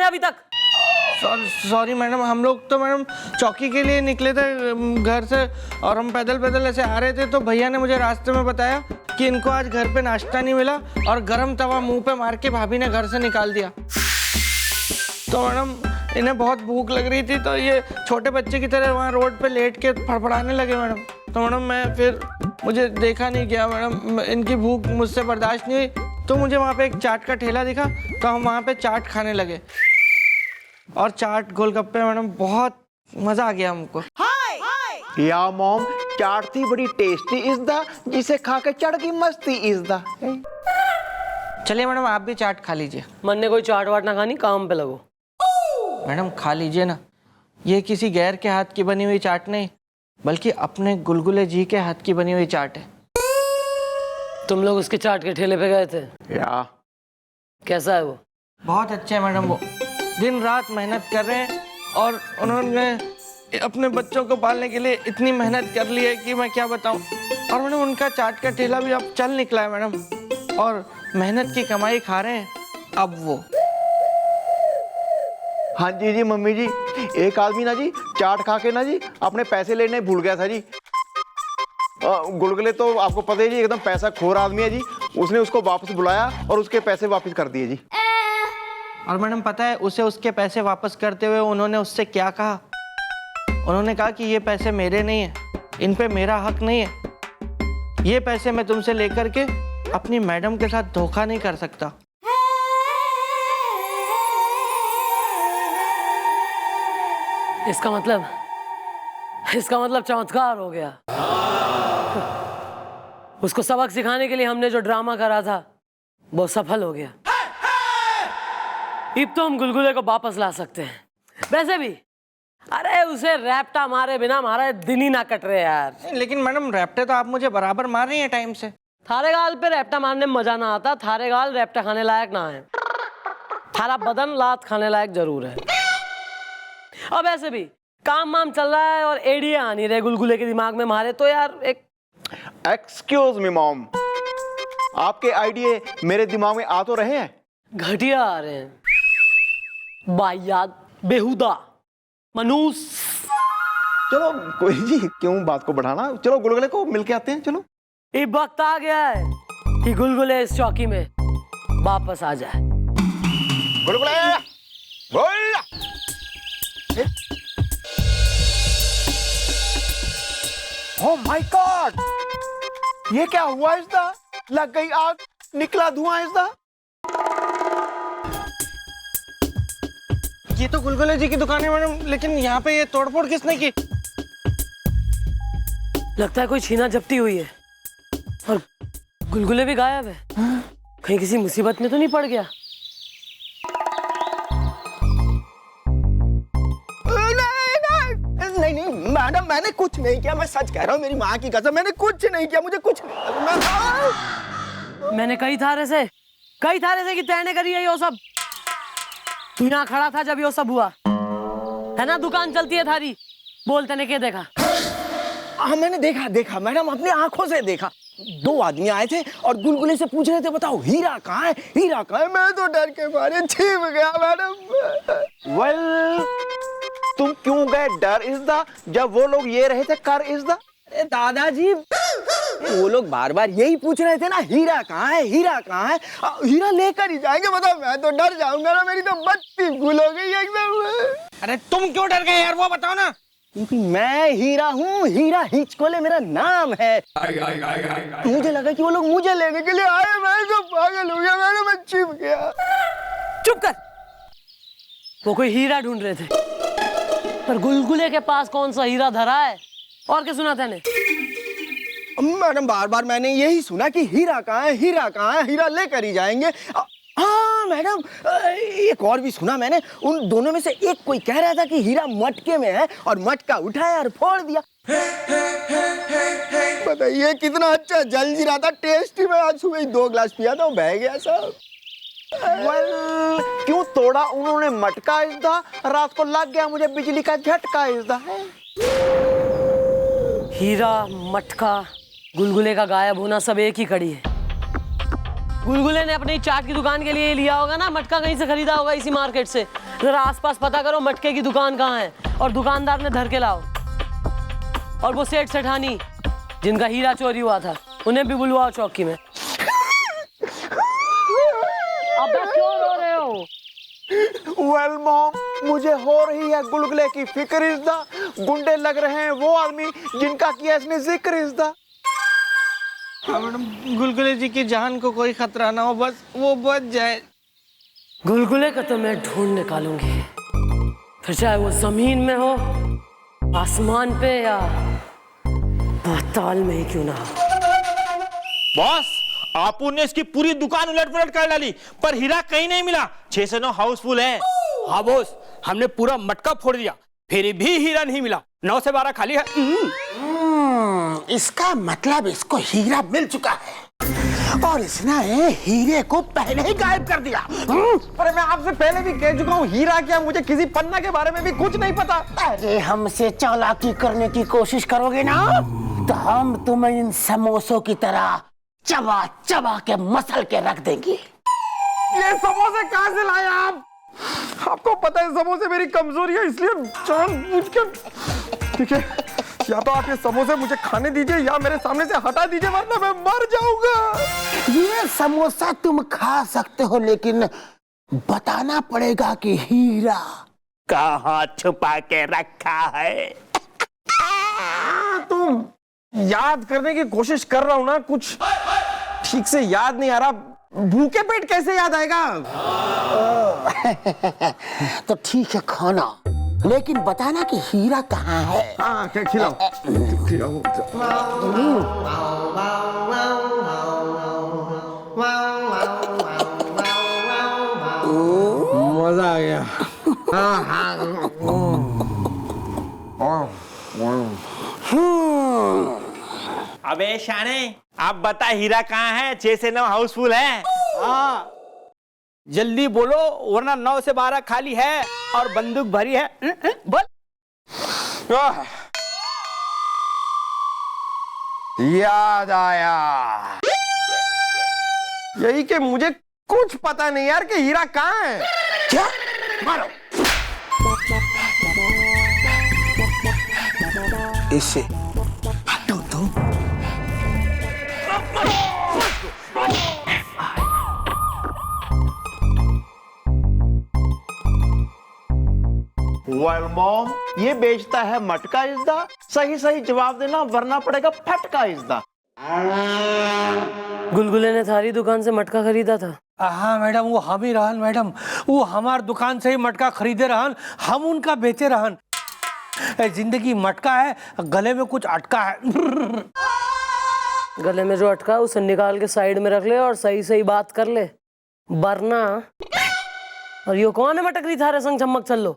थे अभी तक? सॉरी मैडम, हम लोग तो मैडम चौकी के लिए निकले थे घर से, और हम पैदल पैदल ऐसे आ रहे थे तो भैया ने मुझे रास्ते में बताया कि इनको आज घर पे नाश्ता नहीं मिला, और गरम तवा मुंह पे मार के भाभी ने घर से निकाल दिया। तो मैडम इन्हें बहुत भूख लग रही थी, तो ये छोटे बच्चे की तरह वहाँ रोड पे लेट के फड़फड़ाने लगे मैडम। तो मैडम मैं फिर मुझे देखा नहीं गया मैडम, इनकी भूख मुझसे बर्दाश्त नहीं हुई, तो मुझे वहाँ पे एक चाट का ठेला दिखा, तो हम वहाँ पे चाट खाने लगे। और चाट गोलगप्पे मैडम बहुत मजा आ गया हमको। या मॉम, चाट थी बड़ी टेस्टी इज द, जिसे खा के चढ़ गई मस्ती इज द। चलिए मैडम आप भी चाट खा लीजिए। मन ने कोई चाट वाट ना खानी, काम पे लगो। मैडम खा लीजिए ना, ये किसी गैर के हाथ की बनी हुई चाट नहीं, बल्कि अपने गुलगुले जी के हाथ की बनी हुई चाट है। तुम लोग उसके चाट के ठेले पे गए थे? या कैसा है वो? बहुत अच्छे हैं मैडम, वो दिन रात मेहनत कर रहे हैं, और उन्होंने अपने बच्चों को पालने के लिए इतनी मेहनत कर ली है कि मैं क्या बताऊं। और मैडम उनका चाट का ठेला भी अब चल निकला है मैडम, और मेहनत की कमाई खा रहे हैं अब वो। हाँ जी जी मम्मी जी, एक आदमी ना जी चाट खा के ना जी अपने पैसे लेने भूल गया था जी। गुलगुले तो आपको पता है जी, एकदम पैसा खोर आदमी है जी, उसने उसको वापस बुलाया और उसके पैसे वापस कर दिए जी। और मैडम पता है उसे उसके पैसे वापस करते हुए उन्होंने उससे क्या कहा? उन्होंने कहा कि ये पैसे मेरे नहीं है, इन पे मेरा हक नहीं है, ये पैसे मैं तुमसे लेकर के अपनी मैडम के साथ धोखा नहीं कर सकता। इसका मतलब चमत्कार हो गया। उसको सबक सिखाने के लिए हमने जो ड्रामा करा था वो सफल हो गया। अब तो हम गुलगुले को वापस ला सकते हैं। वैसे भी अरे उसे रैप्टा मारे बिना हमारे दिन ही ना कट रहे यार। लेकिन मैडम रैप्टे तो आप मुझे बराबर मार रही हैं टाइम से। थारे गाल पे रैप्टा मारने में मजा ना आता, थारे गाल रैप्टा खाने लायक ना है, थारा बदन लात खाने लायक जरूर है। अब ऐसे भी काम वाम चल रहा है और एडिया आ नहीं रहे गुलगुले के दिमाग में मारे, तो यार एक एक्सक्यूज मी मॉम, आपके आइडिया मेरे दिमाग में आ तो रहे हैं, घटिया आ रहे हैं, वाहियात, बेहुदा, मनूस। चलो कोई जी, क्यों बात को बढ़ाना, चलो गुलगुले को मिलके आते हैं। चलो ये वक्त आ गया है कि गुलगुले इस चौकी में वापस आ जाए। गुलगुले बोल। ओह माय गॉड, ये क्या हुआ इसदा? लग गई आग, निकला धुआं इसदा। ये तो गुलगुले जी की दुकान है मैडम, लेकिन यहाँ पे ये तोड़फोड़ किसने की? लगता है कोई छीना जब्ती हुई है और गुलगुले भी गायब है। कहीं किसी मुसीबत में तो नहीं पड़ गया? नहीं नहीं मैडम, मैंने कुछ नहीं किया, मैं सच कह रहा हूँ, मेरी माँ की कसम, मैंने कुछ नहीं किया, मुझे कुछ नहीं। मैंने कई थारे से कि तैने करी है यो सब। तू यहाँ खड़ा था जब यो सब हुआ है ना, दुकान चलती है थारी, बोल तने क्या देखा? हाँ मैंने देखा मैडम, अपनी आंखों से देखा। दो आदमी आए थे और गुलगुले से पूछ रहे थे, बताओ हीरा कहाँ है, हीरा कहाँ है। मैं तो डर के मारे छिप गया मैडम। वेल, तुम क्यों गए डर इज़दा, जब वो लोग ये रहे थे कर इज़दा? दादाजी वो लोग बार बार यही पूछ रहे थे ना, हीरा कहाँ है, हीरा कहाँ है। हीरा लेकर ही जाएंगे। बताओ मैं तो डर जाऊंगा ना, मेरी तो बत्ती गुल हो गई एकदम। अरे तुम क्यों डर गए यार, वो बताओ ना। क्योंकि मैं हीरा हूँ, हीरा हिचकोले मेरा नाम है। मुझे लगा कि वो लोग मुझे लेने के लिए आए, मैं तो पागल हो गया, मैं छिप गया। चुप कर। वो कोई हीरा ढूंढ रहे थे, पर गुलगुले के पास कौन सा हीरा धरा है? और क्या सुना तैने? मैडम बार बार मैंने यही सुना कि हीरा कहाँ है, हीरा कहाँ है, हीरा लेकर ही जाएंगे। हाँ मैडम, एक और भी सुना मैंने, उन दोनों में से एक कोई कह रहा था कि हीरा मटके में है, और मटका उठाया और फोड़ दिया। बताइए कितना अच्छा जलजीरा था, टेस्टी। मैं आज सुबह 2 गिलास पिया था, वो बह गया सब। क्यों तोड़ा उन्होंने मटका इज़दा, रात को लग गया मुझे बिजली का झटका इज़दा है। हीरा, मटका, गुलगुले का गायब होना सब एक ही कड़ी है। गुलगुले ने अपनी चाट की दुकान के लिए लिया होगा ना मटका, कहीं से खरीदा होगा इसी मार्केट से। जरा आसपास पता करो मटके की दुकान कहाँ है और दुकानदार ने धर के लाओ। और वो सेठ सेठानी जिनका हीरा चोरी हुआ था उन्हें भी बुलवाओ चौकी में। अबे क्यों रो रहे हो? वेल मॉम, मुझे हो रही है गुलगुले की फिक्र इस दा। गुंडे लग रहे हैं वो आदमी जिनका किया इसने जिक्र इस दा। हाँ मैडम, गुलगुले जी की जान को कोई खतरा ना हो, बस वो बच जाए। गुलगुले का तो मैं ढूंढ निकालूंगी, फिर चाहे वो जमीन में हो, आसमान पे या पाताल में ही क्यों ना हो। बॉस, आपू ने इसकी पूरी दुकान उलट पुलट कर डाली, पर हीरा कहीं नहीं मिला। 6 से 9 हाउसफुल है। हाँ बॉस, हमने पूरा मटका फोड़ दिया, फिर भी हीरा नहीं मिला। 9 से 12 खाली है। इसका मतलब इसको हीरा मिल चुका है और इसने हीरे को पहले ही गायब कर दिया। अरे मैं आपसे पहले भी कह चुका हूँ, हीरा क्या, मुझे किसी पन्ना के बारे में भी कुछ नहीं पता। अरे हमसे चालाकी करने की कोशिश करोगे ना तो हम तुम्हें इन समोसों की तरह चबा चबा के मसल के रख देंगे। ये समोसे कहाँ से लाए आप? आपको पता है समोसे मेरी कमजोरी है, इसलिए जानबूझकर। ठीक है, या तो आप ये समोसे मुझे खाने दीजिए या मेरे सामने से हटा दीजिए, वरना मैं मर जाऊंगा। ये समोसा तुम खा सकते हो, लेकिन बताना पड़ेगा कि हीरा कहाँ छुपा के रखा है। तुम याद करने की कोशिश कर रहा हूँ ना, कुछ ठीक से याद नहीं आ रहा। भूखे पेट कैसे याद आएगा? तो ठीक है खाना, लेकिन बताना कि हीरा कहाँ है। हाँ, क्या खिलाओ खिलाओ। मजा आ गया। हाँ हाँ। अबे शाने, आप बता हीरा कहाँ है? 6 से 9 हाउसफुल है। हाँ, जल्दी बोलो वरना 9 से 12 खाली है और बंदूक भरी है। बोल। याद आया, यही कि मुझे कुछ पता नहीं यार कि हीरा कहाँ है। क्या? मारो इसे। हटो तुम। वेल मॉम, ये बेचता है मटका इज़दा। सही सही जवाब देना वरना पड़ेगा फटका इज़दा। गुलगुले ने थारी दुकान से मटका खरीदा था। हाँ मैडम, वो हम ही रहन मैडम, वो हमार दुकान से ही मटका खरीदे रहन, हम उनका बेचे रहन। जिंदगी मटका है, गले में कुछ अटका है। गले में जो अटका उसे निकाल के साइड में रख ले और सही सही बात कर ले, वरना। और यो कौन है मटक रही थारे संग चमक चल लो।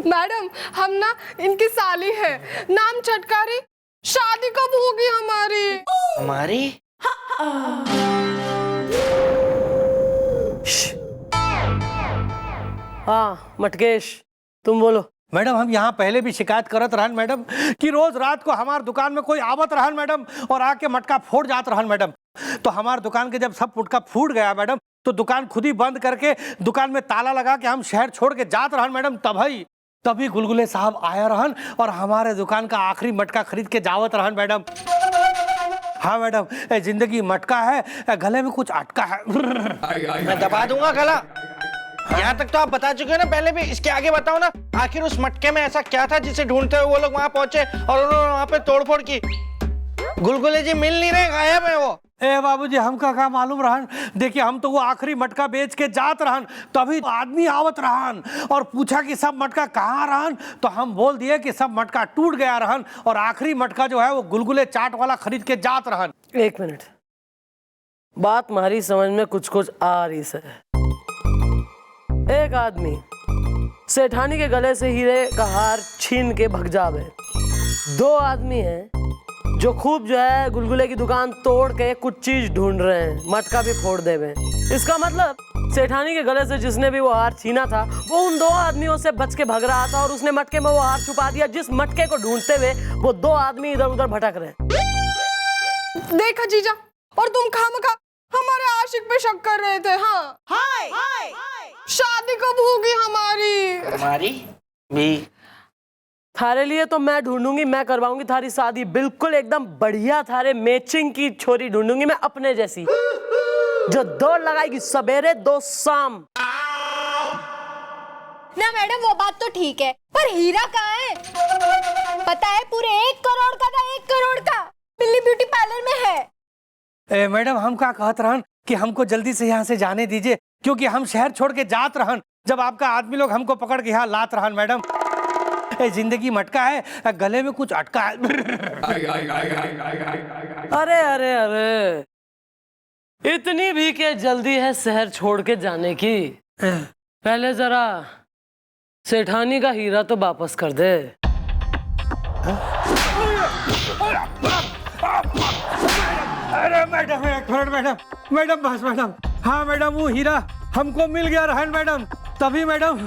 मैडम, हम ना इनकी साली है, नाम चटकारी। शादी कब होगी हमारी? हमारी? हाँ मटकेश, तुम बोलो। मैडम, हम यहाँ पहले भी शिकायत करत रहन मैडम कि रोज रात को हमार दुकान में कोई आवत रहन मैडम और आके मटका फोड़ जात रहन मैडम। तो हमार दुकान के जब सब मटका फूट गया मैडम, तो दुकान खुद ही बंद करके दुकान में ताला लगा के हम शहर छोड़ के जात रहन मैडम। तभी गुलगुले साहब आया रहन और हमारे दुकान का आखिरी मटका खरीद के जावत रहन मैडम। हाँ मैडम, जिंदगी मटका है, गले में कुछ अटका है। मैं दबा दूंगा गला। यहाँ तक तो आप बता चुके हो ना पहले भी, इसके आगे बताओ ना। आखिर उस मटके में ऐसा क्या था जिसे ढूंढते हुए वो लोग वहां पहुंचे और उन्होंने वहां पे तोड़फोड़ की? गुलगुले जी मिल नहीं रहे, गायब है वो। ए बाबूजी, हमका क्या मालूम रहन। देखिए, हम तो वो आखिरी मटका बेच के जात रहन, तभी आदमी आवत रहन और पूछा कि सब मटका कहाँ रहन। तो हम बोल दिए कि सब मटका टूट गया रहन और आखिरी मटका जो है वो गुलगुले चाट वाला खरीद के जात रहन। 1 मिनट, बात हमारी समझ में कुछ कुछ आ रही है। एक आदमी सेठानी के गले से हीरे का हार छीन के भग जावे। 2 आदमी हैं जो खूब जो है गुलगुले की दुकान तोड़ के कुछ चीज ढूंढ रहे हैं, मटका भी फोड़ देवे। इसका मतलब सेठानी के गले से जिसने भी वो हार छीना था वो उन 2 आदमियों से बच के भग रहा था और उसने मटके में वो हार छुपा दिया, जिस मटके को ढूंढते हुए वो 2 आदमी इधर उधर भटक रहे। देखा जीजा, और तुम खामखा हमारे आशिक पे शक कर रहे थे। हाँ, हाय, शादी कब होगी हमारी? हमारी भी। थारे लिए तो मैं ढूंढूंगी, मैं करवाऊंगी थारी शादी, बिल्कुल एकदम बढ़िया थारे मैचिंग की छोरी ढूंढूंगी मैं अपने जैसी, जो दौड़ लगाएगी सवेरे दो शाम। ना मैडम वो बात तो ठीक है, पर हीरा कहाँ है? पता है पूरे 1 करोड़ का था, 1 करोड़ का बिल्ली ब्यूटी पार्लर में है। मैडम हम क्या कहत रहन कि हमको जल्दी से यहाँ से जाने दीजिए, क्योंकि हम शहर छोड़ के जात रहन, जब आपका आदमी लोग हमको पकड़ के यहाँ लात रहन। मैडम जिंदगी मटका है, गले में कुछ अटका है। अरे अरे अरे, इतनी भी क्या जल्दी है शहर छोड़ के जाने की? पहले जरा सेठानी का हीरा तो वापस कर दे। अरे मैडम एक मिनट मैडम, मैडम बस मैडम, हाँ मैडम वो हीरा हमको मिल गया रहन मैडम, तभी मैडम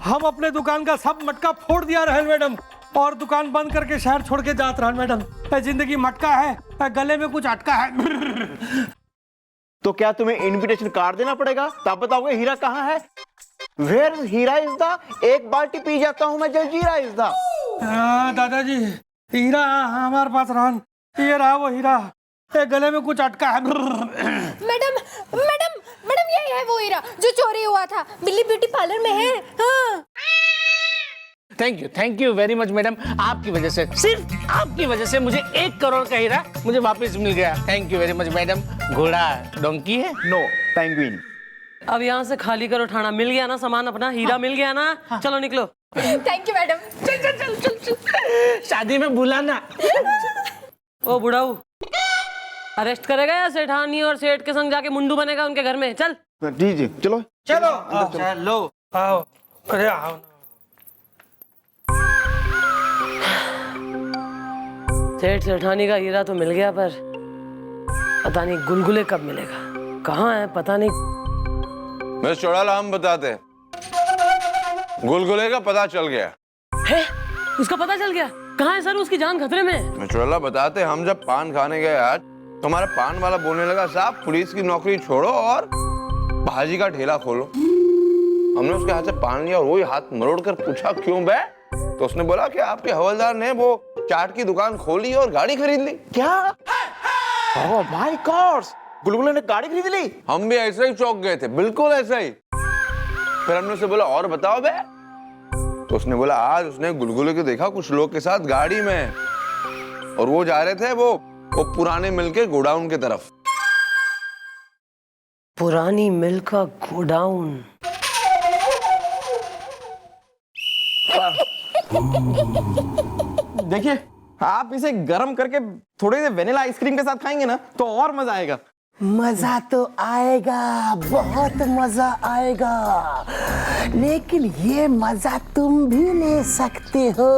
हम अपने दुकान का सब मटका फोड़ दिया रहन मैडम, और दुकान बंद करके शहर छोड़ के जात रहन मैडम। जिंदगी मटका है, गले में कुछ अटका है। तो क्या तुम्हें इनविटेशन कार्ड देना पड़ेगा तब बताओगे हीरा कहाँ है? वेयर हीरा इज द, एक बाल्टी पी जाता हूँ मैं जलजीरा इज द। हाँ दादाजी हीरा हमारे पास रहन, ये रहा वो हीरा, गले में कुछ अटका है। मैडम मैडम मैडम यही है वो हीरा जो चोरी हुआ था, बिल्ली ब्यूटी पार्लर में है। हाँ। Thank you very much madam, आपकी वजह से, सिर्फ आपकी वजह से मुझे 1 करोड़ का हीरा मुझे वापस मिल गया। Thank you very much madam. घोड़ा डोंकी है? No, penguin. अब यहाँ से खाली करो ठाना, मिल गया ना सामान अपना, हीरा मिल गया ना? चलो निकलो। Thank you madam. चल चल चल चल चल, शादी में बुलाना। ओ बुढ़ाऊ, अरेस्ट करेगा या सेठानी और सेठ के संग जाके मुंडू बनेगा उनके घर में? चल जी जी चलो चलो चलो आओ, अरे आओ। सेठ सेठानी का हीरा तो मिल गया, पर पता नहीं गुलगुले कब मिलेगा, कहाँ है पता नहीं। मैं चौड़ाला हम बताते, गुलगुले का पता चल गया है? उसका पता चल गया? कहाँ है सर? उसकी जान खतरे में। मैं चौड़ाला बताते, हम जब पान खाने गए आज, तो हमारा पान वाला बोलने लगा साहब पुलिस की नौकरी छोड़ो और भाजी का ठेला खोलो। हमने उसके हाथ से पान लिया और वही हाथ मरोड़ कर पूछा क्यों बे? तो उसने बोला कि आपके हवलदार ने वो चाट की दुकान खोली और गाड़ी खरीद ली। क्या? ओह माय गॉड, गुलगुले ने गाड़ी खरीद ली? हम भी ऐसे ही चौंक गए थे, बिल्कुल ऐसा ही। फिर हमने उसे बोला और बताओ बे? तो उसने बोला आज उसने गुलगुले को देखा कुछ लोग के साथ गाड़ी में, और वो जा रहे थे वो पुराने मिल के गोडाउन की तरफ। पुरानी मिल का गोडाउन? देखिए आप इसे गर्म करके थोड़ी देर वेनिला आइसक्रीम के साथ खाएंगे ना तो और मजा आएगा। मजा तो आएगा, बहुत मजा आएगा, लेकिन ये मजा तुम भी ले सकते हो।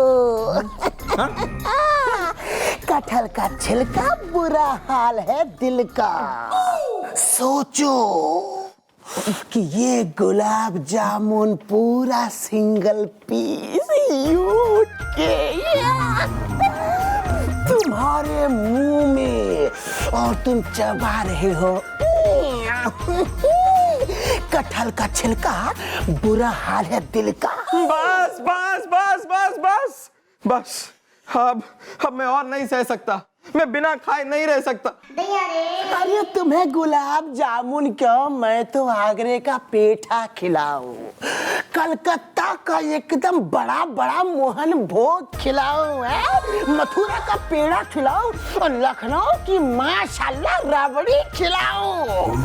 कटहल का छिलका बुरा हाल है दिल का। सोचो कि ये गुलाब जामुन पूरा सिंगल पीस यूट के तुम्हारे मुंह में और तुम चबा रहे हो। कटहल का छिलका बुरा हाल है दिल का। बस बस बस बस बस बस, अब मैं और नहीं सह सकता, मैं बिना खाए नहीं रह सकता। अरे तुम्हें गुलाब जामुन क्यों, मैं तो आगरे का पेठा खिलाऊं, कलकत्ता का एकदम बड़ा बड़ा मोहन भोग खिलाऊं, मथुरा का पेड़ा खिलाऊं और लखनऊ की माशाल्लाह रबड़ी खिलाऊं।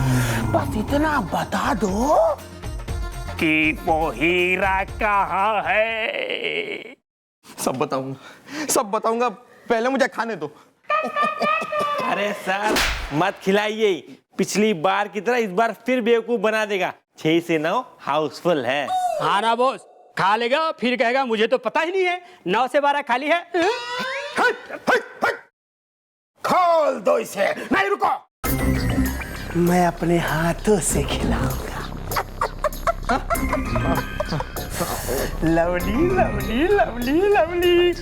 बस इतना बता दो कि वो हीरा कहाँ है। सब बताऊंगा, पहले मुझे खाने दो। अरे सर मत खिलाइए, पिछली बार की तरह इस बार फिर बेवकूफ बना देगा। 6 से 9 हाउसफुल है। हाँ ना बॉस, खा लेगा फिर कहेगा मुझे तो पता ही नहीं है, 9 से 12 खाली है। खोल दो इसे। नहीं रुको, मैं अपने हाथों से खिलाऊंगा। Lovely lovely lovely lovely.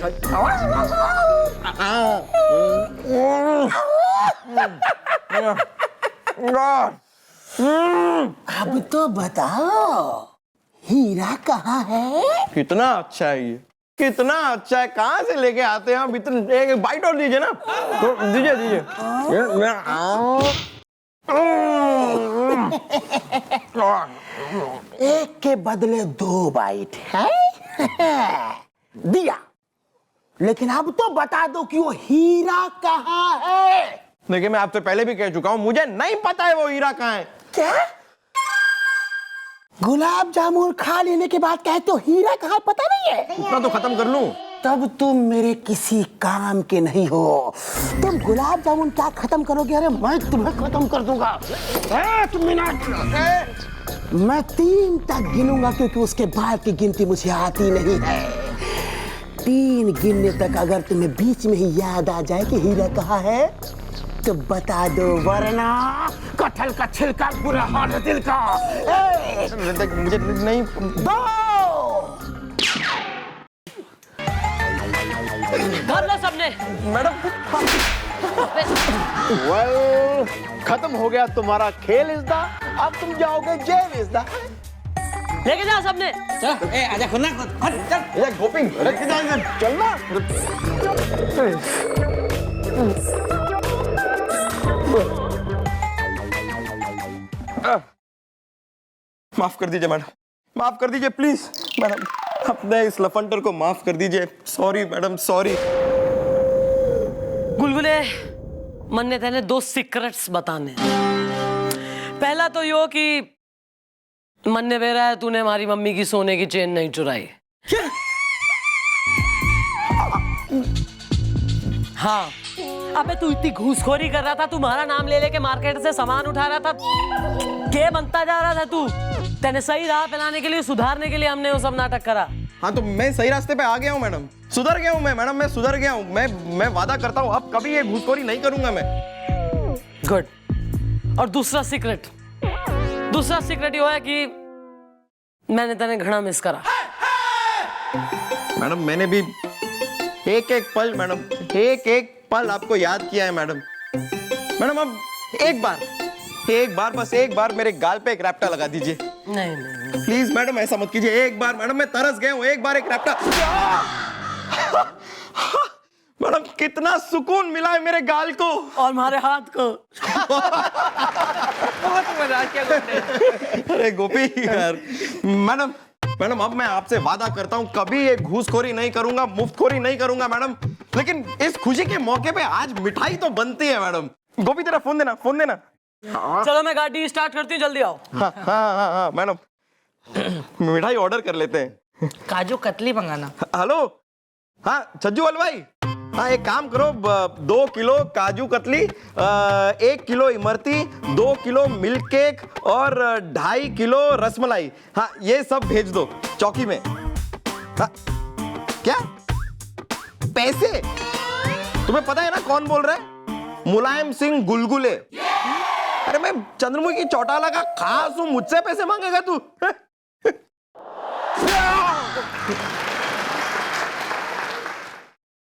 अब तो बताओ हीरा कहाँ है? कितना अच्छा है ये, कितना अच्छा है। कहाँ से लेके आते हैं आप इतने? एक बाइट और दीजिए ना, तो दीजिए दीजिए। एक के बदले 2 बाइट है। दिया, लेकिन अब तो बता दो कि वो हीरा कहाँ है? देखिए मैं आपसे पहले भी कह चुका हूँ, मुझे नहीं पता है वो हीरा कहाँ है। क्या? गुलाब जामुन खा लेने के बाद कहते हो हीरा कहाँ पता नहीं है? इतना तो खत्म कर लूं। तब तुम मेरे किसी काम के नहीं हो। तुम गुलाब जामुन क्या खत्म करोगे? अरे मैं तुम्हें खत्म कर दूंगा। 1 मिनट, मैं 3 तक गिनूंगा क्योंकि उसके बाद की गिनती मुझे आती नहीं है। 3 गिनने तक अगर तुम्हें बीच में ही याद आ जाए कि हीरा कहाँ है तो बता दो, वरना कटहल का छिलका पूरा हाथ दिल का। मुझे नहीं। 2 कर लो सबने। मैडम वेल, खत्म हो गया तुम्हारा खेल इज़दा, अब तुम जाओगे जेल इज़दा। लेके जाओ सबने। आजा खुलना चल। ये गोपी रख के जाएंगे, चलना। माफ कर दीजिए मैडम, माफ कर दीजिए प्लीज मैडम, अपने इस लफंडर को माफ कर दीजिए। Sorry madam, sorry. गुलगुले, मन्ने तेने 2 सीक्रेट्स बताने। पहला तो यो कि मन्ने कह रहा है तूने हमारी मम्मी की सोने की चेन नहीं चुराई। हाँ, अबे तू इतनी घूसखोरी कर रहा था, तुम्हारा नाम ले लेके मार्केट से सामान उठा रहा था, क्या बनता जा रहा था तू? तेने सही राह पे लाने के लिए, सुधारने के लिए हमने वो सब नाटक करा। हाँ तो मैं सही रास्ते पे आ गया हूँ मैडम, सुधर गया हूँ मैं मैडम, मैं सुधर गया हूँ। मैं वादा करता हूँ अब कभी ये घूसखोरी नहीं करूंगा मैं। गुड। और दूसरा सीक्रेट ये है कि मैंने तेने घना मिस करा। मैडम मैंने भी एक पल मैडम, एक पल आपको याद किया है मैडम। मैडम अब एक बार बस एक बार मेरे गाल पे एक रैप्टा लगा दीजिए। नहीं प्लीज मैडम, ऐसा मत कीजिए। एक बार मैडम, मैं तरस गया हूँ, एक बार एक रैप्टा। मैडम कितना सुकून मिला है मेरे गाल को और हमारे हाथ को। बहुत मजा किया। अरे गोपी यार। मैडम अब मैं आपसे वादा करता हूँ कभी ये घूसखोरी नहीं करूंगा, मुफ्तखोरी नहीं करूंगा मैडम। लेकिन इस खुशी के मौके पे आज मिठाई तो बनती है मैडम। गोपी तेरा फोन देना। चलो मैं गाड़ी स्टार्ट करती हूँ, जल्दी आओ। हाँ मैडम, मिठाई ऑर्डर कर लेते हैं। काजू कतली मंगाना। हेलो, हाँ छज्जू हलवाई, हाँ एक काम करो, 2 kilo kaju katli, 1 kilo Imarti, 2 kilo milk cake और 2.5 किलो रसमलाई। हाँ ये सब भेज दो चौकी में। हाँ क्या पैसे? तुम्हें पता है ना कौन बोल रहा है? मुलायम सिंह गुलगुले। अरे मैं चंद्रमुखी की चौटाला का खास हूं, मुझसे पैसे मांगेगा तू?